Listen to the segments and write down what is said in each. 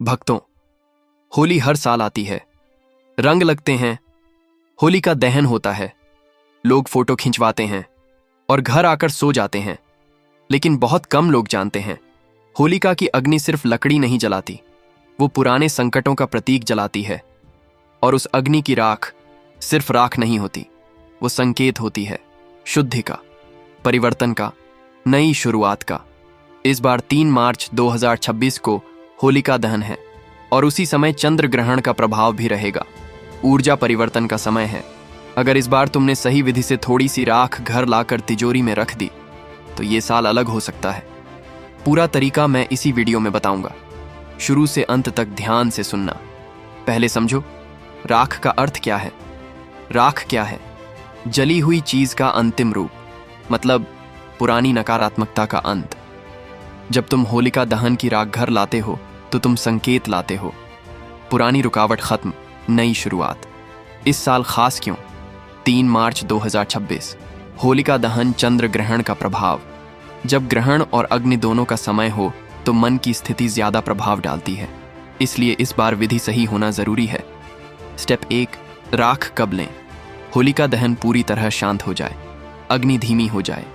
भक्तों, होली हर साल आती है। रंग लगते हैं, होली का दहन होता है, लोग फोटो खिंचवाते हैं और घर आकर सो जाते हैं। लेकिन बहुत कम लोग जानते हैं, होलिका की अग्नि सिर्फ लकड़ी नहीं जलाती, वो पुराने संकटों का प्रतीक जलाती है। और उस अग्नि की राख सिर्फ राख नहीं होती, वो संकेत होती है शुद्धि का, परिवर्तन का, नई शुरुआत का। इस बार 3 मार्च 2026 को होलिका दहन है और उसी समय चंद्र ग्रहण का प्रभाव भी रहेगा। ऊर्जा परिवर्तन का समय है। अगर इस बार तुमने सही विधि से थोड़ी सी राख घर लाकर तिजोरी में रख दी तो ये साल अलग हो सकता है। पूरा तरीका मैं इसी वीडियो में बताऊंगा, शुरू से अंत तक ध्यान से सुनना। पहले समझो, राख का अर्थ क्या है। राख क्या है? जली हुई चीज का अंतिम रूप, मतलब पुरानी नकारात्मकता का अंत। जब तुम होलिका दहन की राख घर लाते हो तो तुम संकेत लाते हो, पुरानी रुकावट खत्म, नई शुरुआत। इस साल खास क्यों? 3 मार्च 2026, होलिका दहन, चंद्र ग्रहण का प्रभाव। जब ग्रहण और अग्नि दोनों का समय हो तो मन की स्थिति ज्यादा प्रभाव डालती है, इसलिए इस बार विधि सही होना जरूरी है। स्टेप 1, राख कब लें? होलिका दहन पूरी तरह शांत हो जाए, अग्नि धीमी हो जाए,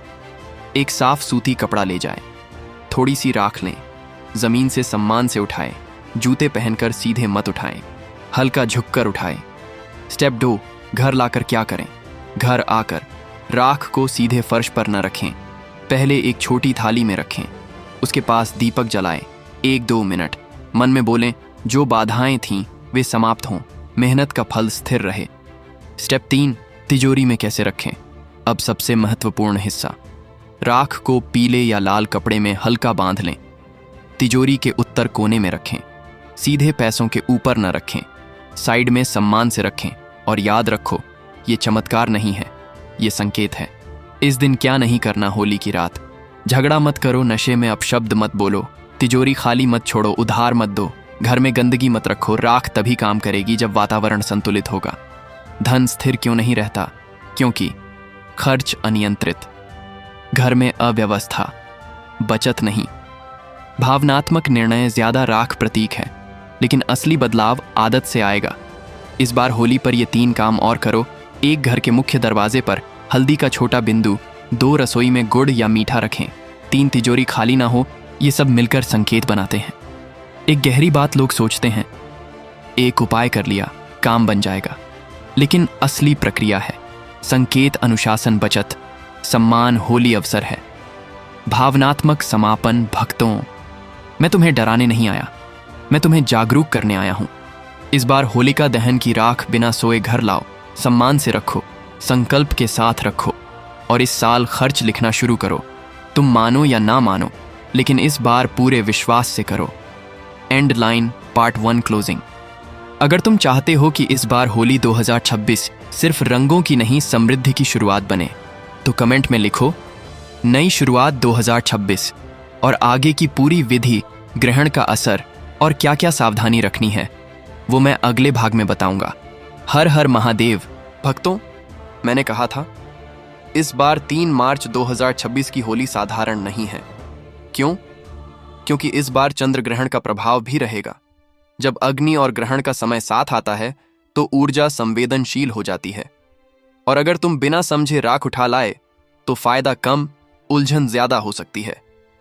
एक साफ सूती कपड़ा ले जाए, थोड़ी सी राख लें, जमीन से सम्मान से उठाएं, जूते पहनकर सीधे मत उठाएं, हल्का झुककर उठाएं। स्टेप 2, घर लाकर क्या करें? घर आकर राख को सीधे फर्श पर न रखें, पहले एक छोटी थाली में रखें, उसके पास दीपक जलाएं, 1-2 मिनट मन में बोलें जो बाधाएं थीं वे समाप्त हों, मेहनत का फल स्थिर रहे। स्टेप 3, तिजोरी में कैसे रखें? अब सबसे महत्वपूर्ण हिस्सा, राख को पीले या लाल कपड़े में हल्का बांध लें, तिजोरी के उत्तर कोने में रखें, सीधे पैसों के ऊपर न रखें, साइड में सम्मान से रखें। और याद रखो, ये चमत्कार नहीं है, ये संकेत है। इस दिन क्या नहीं करना? होली की रात झगड़ा मत करो, नशे में अपशब्द मत बोलो, तिजोरी खाली मत छोड़ो, उधार मत दो, घर में गंदगी मत रखो। राख तभी काम करेगी जब वातावरण संतुलित होगा। धन स्थिर क्यों नहीं रहता? क्योंकि खर्च अनियंत्रित, घर में अव्यवस्था, बचत नहीं। भावनात्मक निर्णय ज्यादा राख प्रतीक है, लेकिन असली बदलाव आदत से आएगा। इस बार होली पर ये 3 काम और करो। 1, घर के मुख्य दरवाजे पर हल्दी का छोटा बिंदु, 2, रसोई में गुड़ या मीठा रखें, 3, तिजोरी खाली ना हो। ये सब मिलकर संकेत बनाते हैं। एक गहरी बात लोग सोचते हैं, एक उपाय कर लिया काम बन जाएगा, लेकिन असली प्रक्रिया है संकेत, अनुशासन, बचत, सम्मान। होली अवसर है भावनात्मक समापन। भक्तों, मैं तुम्हें डराने नहीं आया, मैं तुम्हें जागरूक करने आया हूं। इस बार होलिका दहन की राख बिना सोए घर लाओ, सम्मान से रखो, संकल्प के साथ रखो और इस साल खर्च लिखना शुरू करो। तुम मानो या ना मानो, लेकिन इस बार पूरे विश्वास से करो। And line part 1 closing. अगर तुम चाहते हो कि इस बार होली 2026 सिर्फ रंगों की नहीं, समृद्धि की शुरुआत बने, तो कमेंट में लिखो नई शुरुआत 2026 और आगे की पूरी विधि, ग्रहण का असर और क्या क्या सावधानी रखनी है वो मैं अगले भाग में बताऊंगा। हर हर महादेव। भक्तों, मैंने कहा था इस बार 3 मार्च 2026 की होली साधारण नहीं है। क्यों? क्योंकि इस बार चंद्र ग्रहण का प्रभाव भी रहेगा। जब अग्नि और ग्रहण का समय साथ आता है तो ऊर्जा संवेदनशील हो जाती है, और अगर तुम बिना समझे राख उठा लाए तो फायदा कम, उलझन ज्यादा हो सकती है।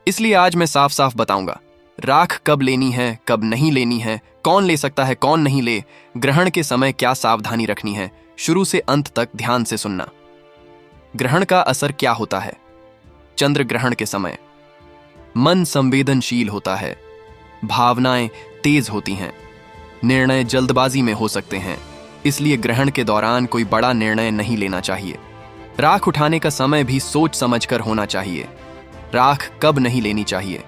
इसलिए आज मैं साफ साफ बताऊंगा राख कब लेनी है, कब नहीं लेनी है, कौन ले सकता है, कौन नहीं ले, ग्रहण के समय क्या सावधानी रखनी है। शुरू से अंत तक ध्यान से सुनना। ग्रहण का असर क्या होता है? चंद्र ग्रहण के समय मन संवेदनशील होता है, भावनाएं तेज होती हैं, निर्णय जल्दबाजी में हो सकते हैं, इसलिए ग्रहण के दौरान कोई बड़ा निर्णय नहीं लेना चाहिए। राख उठाने का समय भी सोच समझकर होना चाहिए। राख कब नहीं लेनी चाहिए?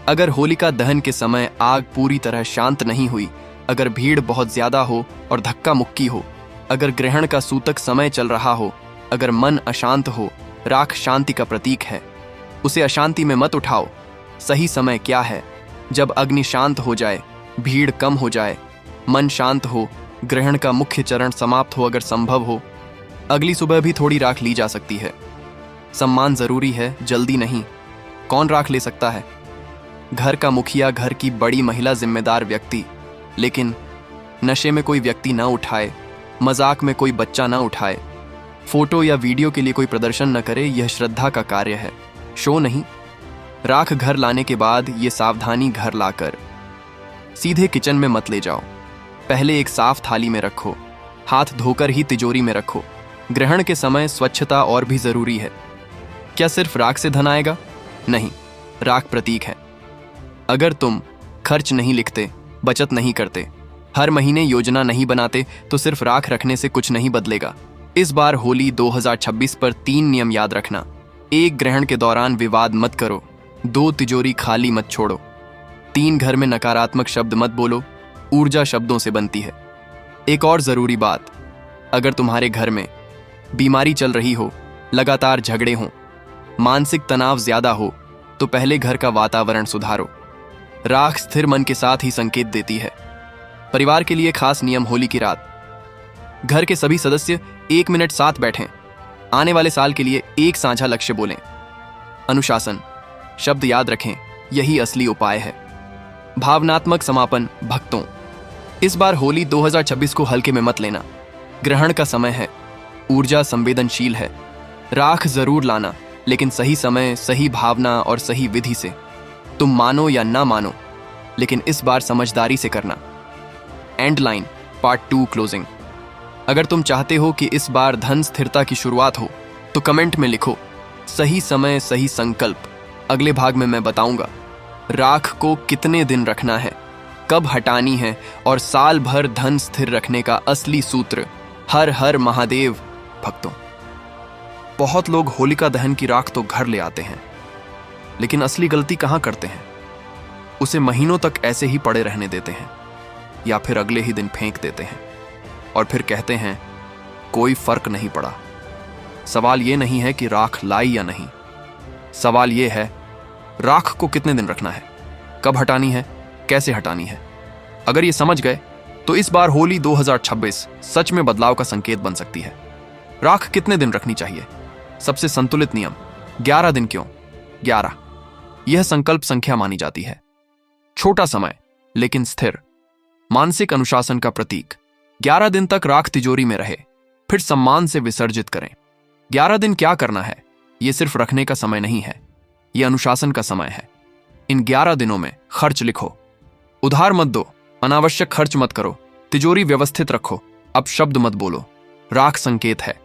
अगर होलिका दहन के समय आग पूरी तरह शांत नहीं हुई, अगर भीड़ बहुत ज्यादा हो और धक्का मुक्की हो, अगर ग्रहण का सूतक समय चल रहा हो, अगर मन अशांत हो। राख शांति का प्रतीक है, उसे अशांति में मत उठाओ। सही समय क्या है? जब अग्नि शांत हो जाए, भीड़ कम हो जाए, मन शांत हो, ग्रहण का मुख्य चरण समाप्त हो, अगर संभव हो। अगली सुबह भी थोड़ी राख ली जा सकती है। सम्मान जरूरी है, जल्दी नहीं। कौन राख ले सकता है? घर का मुखिया, घर की बड़ी महिला, जिम्मेदार व्यक्ति, लेकिन नशे में कोई व्यक्ति ना उठाए, मजाक में कोई बच्चा ना उठाए, फोटो या वीडियो के लिए कोई प्रदर्शन न करे, यह श्रद्धा का कार्य है, शो नहीं। राख घर लाने के बाद ये सावधानी घर लाकर सीधे किचन में मत ले जाओ। पहले एक साफ थाली में रखो, हाथ धोकर ही तिजोरी में रखो। ग्रहण के समय स्वच्छता और भी जरूरी है। क्या सिर्फ राख से धन आएगा? नहीं, राख प्रतीक है। अगर तुम खर्च नहीं लिखते, बचत नहीं करते, हर महीने योजना नहीं बनाते, तो सिर्फ राख रखने से कुछ नहीं बदलेगा। इस बार होली 2026 पर 3 नियम याद रखना। 1, ग्रहण के दौरान विवाद मत करो। 2, तिजोरी खाली मत छोड़ो। 3, घर में नकारात्मक शब्द मत बोलो, ऊर्जा शब्दों से बनती है। एक और जरूरी बात, अगर तुम्हारे घर में बीमारी चल रही हो, लगातार झगड़े हों, मानसिक तनाव ज्यादा हो, तो पहले घर का वातावरण सुधारो। राख स्थिर मन के साथ ही संकेत देती है। परिवार के लिए खास नियम होली की रात, घर के सभी सदस्य 1 मिनट साथ बैठें। आने वाले साल के लिए एक साझा लक्ष्य बोलें। अनुशासन शब्द याद रखें, यही असली उपाय है। भावनात्मक समापन भक्तों, इस बार होली 2026 को हल्के में मत लेना। ग्रहण का समय है, ऊर्जा संवेदनशील है। राख जरूर लाना, लेकिन सही समय, सही भावना और सही विधि से। तुम मानो या ना मानो, लेकिन इस बार समझदारी से करना। And line part 2 closing. अगर तुम चाहते हो कि इस बार धन स्थिरता की शुरुआत हो, तो कमेंट में लिखो सही समय, सही संकल्प। अगले भाग में मैं बताऊंगा राख को कितने दिन रखना है, कब हटानी है, और साल भर धन स्थिर रखने का असली सूत्र। हर हर महादेव भक्तों। बहुत लोग होलिका दहन की राख तो घर ले आते हैं, लेकिन असली गलती कहां करते हैं? उसे महीनों तक ऐसे ही पड़े रहने देते हैं, या फिर अगले ही दिन फेंक देते हैं, और फिर कहते हैं कोई फर्क नहीं पड़ा। सवाल यह नहीं है कि राख लाई या नहीं, सवाल यह है राख को कितने दिन रखना है, कब हटानी है, कैसे हटानी है। अगर ये समझ गए तो इस बार होली 2026 सच में बदलाव का संकेत बन सकती है। राख कितने दिन रखनी चाहिए? सबसे संतुलित नियम 11 दिन। क्यों 11? यह संकल्प संख्या मानी जाती है। छोटा समय लेकिन स्थिर, मानसिक अनुशासन का प्रतीक। 11 दिन तक राख तिजोरी में रहे, फिर सम्मान से विसर्जित करें। 11 दिन क्या करना है? यह सिर्फ रखने का समय नहीं है, यह अनुशासन का समय है। इन 11 दिनों में खर्च लिखो, उधार मत दो, अनावश्यक खर्च मत करो, तिजोरी व्यवस्थित रखो, अब शब्द मत बोलो। राख संकेत है,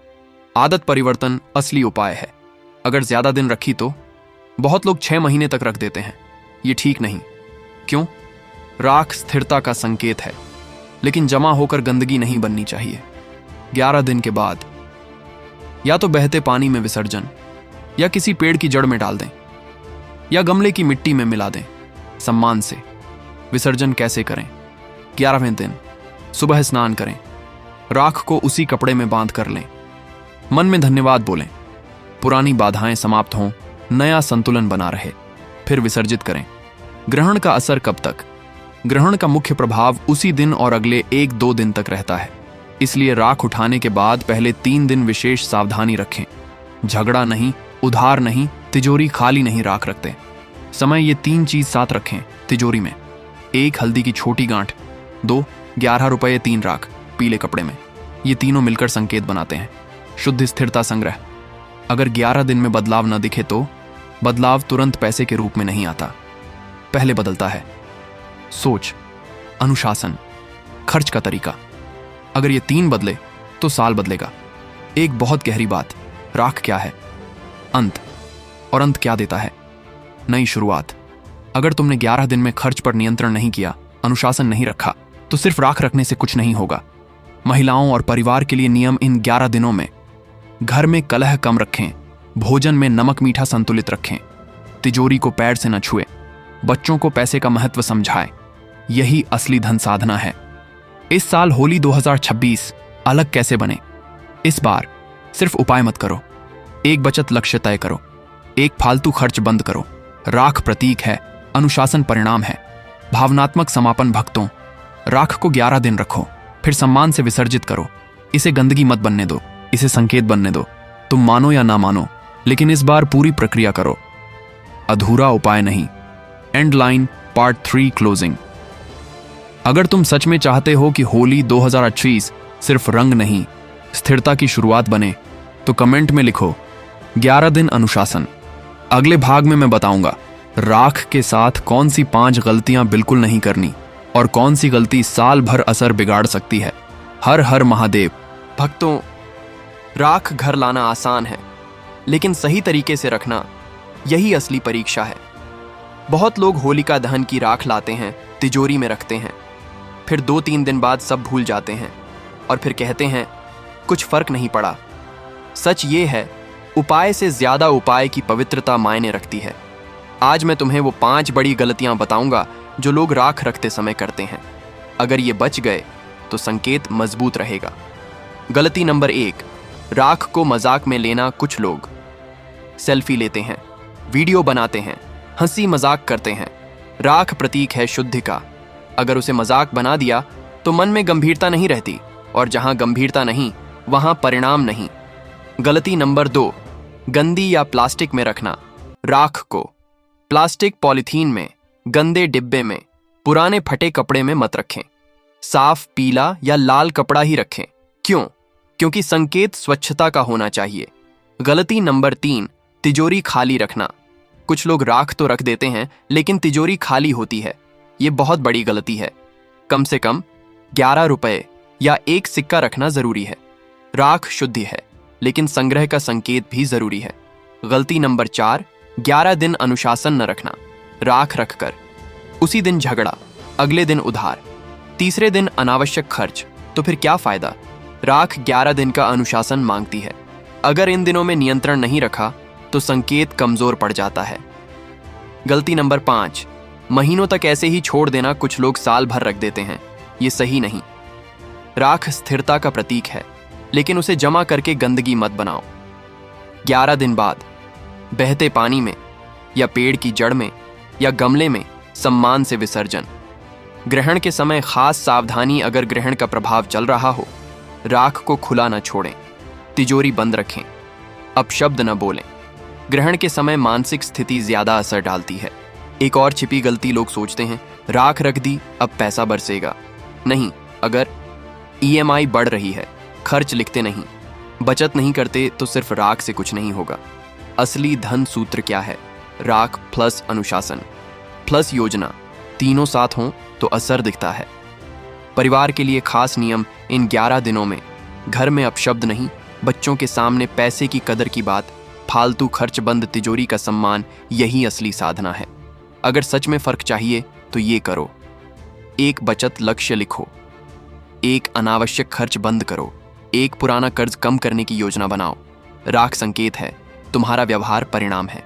आदत परिवर्तन असली उपाय है। अगर ज्यादा दिन रखी तो बहुत लोग 6 महीने तक रख देते हैं, यह ठीक नहीं। क्यों? राख स्थिरता का संकेत है, लेकिन जमा होकर गंदगी नहीं बननी चाहिए। 11 दिन के बाद या तो बहते पानी में विसर्जन, या किसी पेड़ की जड़ में डाल दें, या गमले की मिट्टी में मिला दें। सम्मान से विसर्जन कैसे करें? 11वें दिन सुबह स्नान करें, राख को उसी कपड़े में बांध कर लें, मन में धन्यवाद बोलें, पुरानी बाधाएं समाप्त हों, नया संतुलन बना रहे, फिर विसर्जित करें। ग्रहण का असर कब तक? ग्रहण का मुख्य प्रभाव उसी दिन और अगले 1-2 दिन तक रहता है, इसलिए राख उठाने के बाद पहले 3 दिन विशेष सावधानी रखें। झगड़ा नहीं, उधार नहीं, तिजोरी खाली नहीं राख रखते समय ये 3 चीज साथ रखें तिजोरी में। 1, हल्दी की छोटी गांठ। 2, 11 रुपये 3 राख पीले कपड़े में। ये तीनों मिलकर संकेत बनाते हैं शुद्ध स्थिरता संग्रह। अगर 11 दिन में बदलाव न दिखे तो बदलाव तुरंत पैसे के रूप में नहीं आता, पहले बदलता है सोच, अनुशासन, खर्च का तरीका। अगर ये 3 बदले तो साल बदलेगा। एक बहुत गहरी बात, राख क्या है? अंत। और अंत क्या देता है? नई शुरुआत। अगर तुमने 11 दिन में खर्च पर नियंत्रण नहीं किया, अनुशासन नहीं रखा, तो सिर्फ राख रखने से कुछ नहीं होगा। महिलाओं और परिवार के लिए नियम इन 11 दिनों में: घर में कलह कम रखें, भोजन में नमक मीठा संतुलित रखें, तिजोरी को पैर से न छुए, बच्चों को पैसे का महत्व समझाएं। यही असली धन साधना है। इस साल होली 2026 अलग कैसे बने? इस बार सिर्फ उपाय मत करो, एक बचत लक्ष्य तय करो, एक फालतू खर्च बंद करो। राख प्रतीक है, अनुशासन परिणाम है। भावनात्मक समापन भक्तों, राख को 11 दिन रखो, फिर सम्मान से विसर्जित करो। इसे गंदगी मत बनने दो, इसे संकेत बनने दो। तुम मानो या ना मानो, लेकिन इस बार पूरी प्रक्रिया करो। अधूरा उपाय नहीं, एंड लाइन पार्ट 3 क्लोजिंग। अगर तुम सच में चाहते हो कि होली 2028 सिर्फ रंग नहीं, स्थिरता की शुरुआत बने, तो कमेंट में लिखो 11 दिन अनुशासन। अगले भाग में मैं बताऊंगा राख के साथ कौन सी 5 गलतियां बिल्कुल नहीं करनी और कौन सी गलती साल भर असर बिगाड़ सकती है। हर हर महादेव। भक्तों, राख घर लाना आसान है, लेकिन सही तरीके से रखना यही असली परीक्षा है। बहुत लोग होलिका दहन की राख लाते हैं, तिजोरी में रखते हैं, फिर 2-3 दिन बाद सब भूल जाते हैं और फिर कहते हैं कुछ फर्क नहीं पड़ा। सच ये है, उपाय से ज्यादा उपाय की पवित्रता मायने रखती है। आज मैं तुम्हें वो 5 बड़ी गलतियां बताऊंगा जो लोग राख रखते समय करते हैं। अगर ये बच गए तो संकेत मजबूत रहेगा। गलती नंबर 1, राख को मजाक में लेना। कुछ लोग सेल्फी लेते हैं, वीडियो बनाते हैं, हंसी मजाक करते हैं। राख प्रतीक है शुद्धि का। अगर उसे मजाक बना दिया तो मन में गंभीरता नहीं रहती, और जहां गंभीरता नहीं वहां परिणाम नहीं। गलती नंबर 2, गंदी या प्लास्टिक में रखना। राख को प्लास्टिक, पॉलीथीन में, गंदे डिब्बे में, पुराने फटे कपड़े में मत रखें। साफ पीला या लाल कपड़ा ही रखें। क्यों? क्योंकि संकेत स्वच्छता का होना चाहिए। गलती नंबर 3, तिजोरी खाली रखना। कुछ लोग राख तो रख देते हैं लेकिन तिजोरी खाली होती है। ये बहुत बड़ी गलती है। कम से कम 11 रुपए या 1 सिक्का रखना जरूरी है। राख शुद्धि है, लेकिन संग्रह का संकेत भी जरूरी है। गलती नंबर 4, 11 दिन अनुशासन न रखना। राख रखकर उसी दिन झगड़ा, अगले दिन उधार, तीसरे दिन अनावश्यक खर्च, तो फिर क्या फायदा? राख 11 दिन का अनुशासन मांगती है। अगर इन दिनों में नियंत्रण नहीं रखा तो संकेत कमजोर पड़ जाता है। गलती नंबर 5, महीनों तक ऐसे ही छोड़ देना। कुछ लोग साल भर रख देते हैं, ये सही नहीं। राख स्थिरता का प्रतीक है, लेकिन उसे जमा करके गंदगी मत बनाओ। 11 दिन बाद बहते पानी में या पेड़ की जड़ में या गमले में सम्मान से विसर्जन। ग्रहण के समय खास सावधानी। अगर ग्रहण का प्रभाव चल रहा हो, राख को खुला न छोड़ें, तिजोरी बंद रखें, अपशब्द न बोलें। ग्रहण के समय मानसिक स्थिति ज्यादा असर डालती है। एक और छिपी गलती, लोग सोचते हैं राख रख दी अब पैसा बरसेगा। नहीं, अगर EMI बढ़ रही है, खर्च लिखते नहीं, बचत नहीं करते तो सिर्फ राख से कुछ नहीं होगा। असली धन सूत्र क्या है? राख प्लस अनुशासन प्लस योजना, तीनों साथ हों तो असर दिखता है। परिवार के लिए खास नियम। इन 11 दिनों में घर में अपशब्द नहीं, बच्चों के सामने पैसे की कदर की बात, फालतू खर्च बंद, तिजोरी का सम्मान, यही असली साधना है। अगर सच में फर्क चाहिए तो ये करो। 1 बचत लक्ष्य लिखो, 1 अनावश्यक खर्च बंद करो, 1 पुराना कर्ज कम करने की योजना बनाओ। राख संकेत है, तुम्हारा व्यवहार परिणाम है।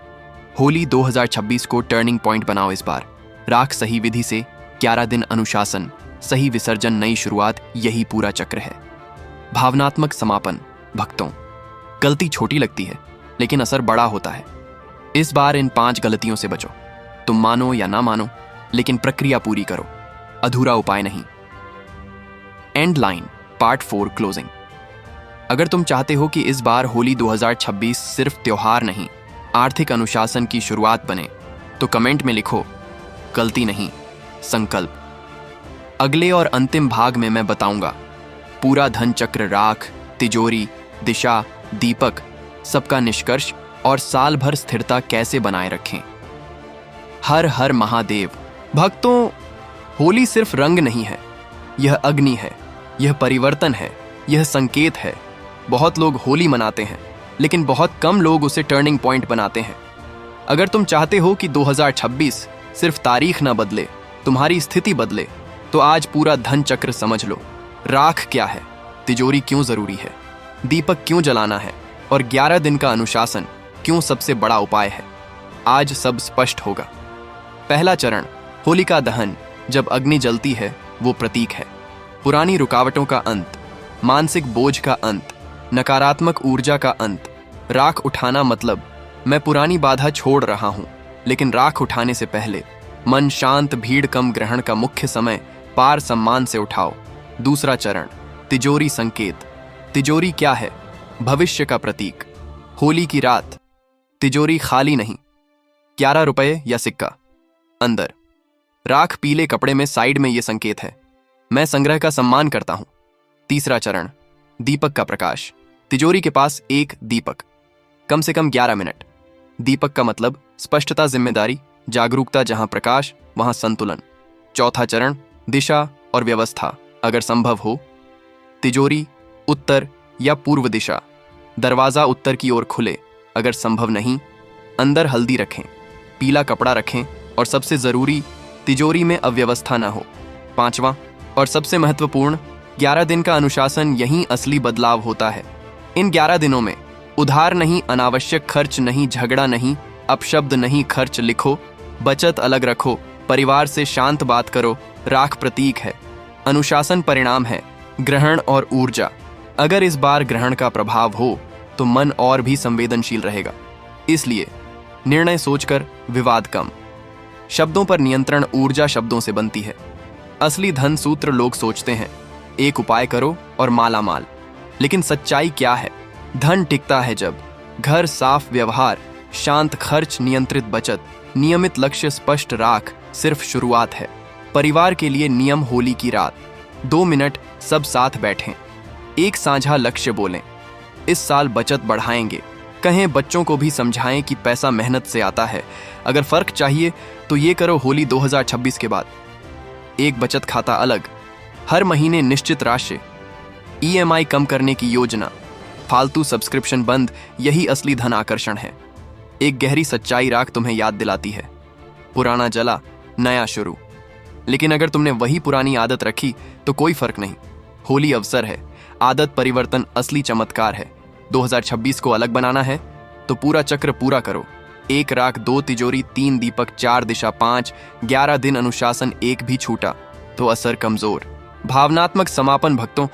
होली 2026 को टर्निंग पॉइंट बनाओ इस बार। राख सही विधि से, 11 दिन अनुशासन, सही विसर्जन, नई शुरुआत, यही पूरा चक्र है। भावनात्मक समापन। भक्तों, गलती छोटी लगती है लेकिन असर बड़ा होता है। इस बार इन 5 गलतियों से बचो। तुम मानो या ना मानो, लेकिन प्रक्रिया पूरी करो, अधूरा उपाय नहीं। And line part 4 closing. अगर तुम चाहते हो कि इस बार होली 2026 सिर्फ त्योहार नहीं, आर्थिक अनुशासन की शुरुआत बने, तो कमेंट में लिखो गलती नहीं, संकल्प। अगले और अंतिम भाग में मैं बताऊंगा पूरा धन चक्र, राख, तिजोरी, दिशा, दीपक, सबका निष्कर्ष और साल भर स्थिरता कैसे बनाए रखें। हर हर महादेव। भक्तों, होली सिर्फ रंग नहीं है, यह अग्नि है, यह परिवर्तन है, यह संकेत है। बहुत लोग होली मनाते हैं, लेकिन बहुत कम लोग उसे टर्निंग पॉइंट बनाते हैं। अगर तुम चाहते हो कि 2026 सिर्फ तारीख ना बदले, तुम्हारी स्थिति बदले, तो आज पूरा धन चक्र समझ लो। राख क्या है, तिजोरी क्यों जरूरी है, दीपक क्यों जलाना है, और 11 दिन का अनुशासन क्यों सबसे बड़ा उपाय है। आज सब स्पष्ट होगा। पहला चरण, होलिका दहन। जब अग्नि जलती है, वो प्रतीक है पुरानी रुकावटों का अंत, मानसिक बोझ का अंत, नकारात्मक ऊर्जा का अंत। राख उठाना मतलब मैं पुरानी बाधा छोड़ रहा हूं, लेकिन राख उठाने से पहले मन शांत, भीड़ कम, ग्रहण का मुख्य समय पार सम्मान से उठाओ। दूसरा चरण, तिजोरी संकेत। तिजोरी क्या है? भविष्य का प्रतीक। होली की रात तिजोरी खाली नहीं, 11 रुपए या सिक्का, अंदर राख पीले कपड़े में साइड में ये संकेत है, मैं संग्रह का सम्मान करता हूं। तीसरा चरण, दीपक का प्रकाश। तिजोरी के पास एक दीपक, कम से कम 11 मिनट। दीपक का मतलब स्पष्टता, जिम्मेदारी, जागरूकता। जहां प्रकाश वहां संतुलन। चौथा चरण, दिशा और व्यवस्था। अगर संभव हो, तिजोरी उत्तर या पूर्व दिशा, दरवाजा उत्तर की ओर खुले। अगर संभव नहीं, अंदर हल्दी रखें, पीला कपड़ा रखें और सबसे जरूरी, तिजोरी में अव्यवस्था न हो। पांचवा और सबसे महत्वपूर्ण, 11 दिन का अनुशासन, यहीं असली बदलाव होता है। इन 11 दिनों में उधार नहीं, अनावश्यक खर्च नहीं, झगड़ा नहीं, अपशब्द नहीं, खर्च लिखो, बचत अलग रखो, परिवार से शांत बात करो। राख प्रतीक है, अनुशासन परिणाम है, ग्रहण और ऊर्जा। अगर इस बार ग्रहण का प्रभाव हो तो मन और भी संवेदनशील रहेगा। इसलिए निर्णय सोचकर, विवाद कम। शब्दों पर नियंत्रण, ऊर्जा शब्दों से बनती है। असली धन सूत्र लोग सोचते हैं, एक उपाय करो और माला माल। लेकिन सच्चाई क्या है? धन टिकता है जब घर साफ, व्यवहार शांत, खर्च नियंत्रित, बचत नियमित, लक्ष्य स्पष्ट। राख सिर्फ शुरुआत है। परिवार के लिए नियम, होली की रात 2 मिनट सब साथ बैठें, एक साझा लक्ष्य बोलें, इस साल बचत बढ़ाएंगे। कहें, बच्चों को भी समझाएं कि पैसा मेहनत से आता है। अगर फर्क चाहिए तो ये करो, होली 2026 के बाद एक बचत खाता अलग, हर महीने निश्चित राशि, EMI कम करने की योजना, फालतू सब्सक्रिप्शन बंद। यही असली धन आकर्षण है। एक गहरी सच्चाई राख तुम्हें याद दिलाती है, पुराना जला, नया शुरू। लेकिन अगर तुमने वही पुरानी आदत रखी तो कोई फर्क नहीं। होली अवसर है, आदत परिवर्तन असली चमत्कार है। 2026 को अलग बनाना है तो पूरा चक्र पूरा करो। 1 राख, 2 तिजोरी, 3 दीपक, 4 दिशा, 5 11 दिन अनुशासन। एक भी छूटा तो असर कमजोर। भावनात्मक समापन। भक्तों,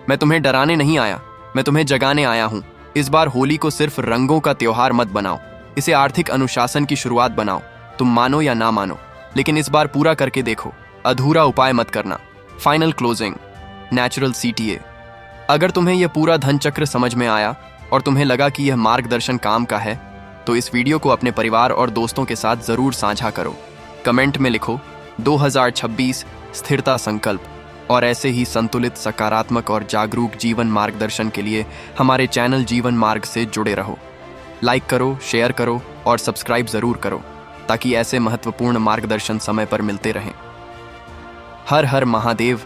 मैं तुम्हें डराने नहीं आया, मैं तुम्हें जगाने आया हूं। इस बार होली को सिर्फ रंगों का त्योहार मत बनाओ, इसे आर्थिक अनुशासन की शुरुआत बनाओ। तुम मानो या ना मानो, लेकिन इस बार पूरा करके देखो। अधूरा उपाय मत करना। Final closing, natural CTA। अगर तुम्हें यह पूरा धन चक्र समझ में आया और तुम्हें लगा कि यह मार्गदर्शन काम का है, तो इस वीडियो को अपने परिवार और दोस्तों के साथ जरूर साझा करो। कमेंट में लिखो 2026 स्थिरता संकल्प। और ऐसे ही संतुलित, सकारात्मक और जागरूक जीवन मार्गदर्शन के लिए हमारे चैनल जीवन मार्ग से जुड़े रहो। लाइक करो, शेयर करो और सब्सक्राइब जरूर करो, ताकि ऐसे महत्वपूर्ण मार्गदर्शन समय पर मिलते रहें। हर हर महादेव।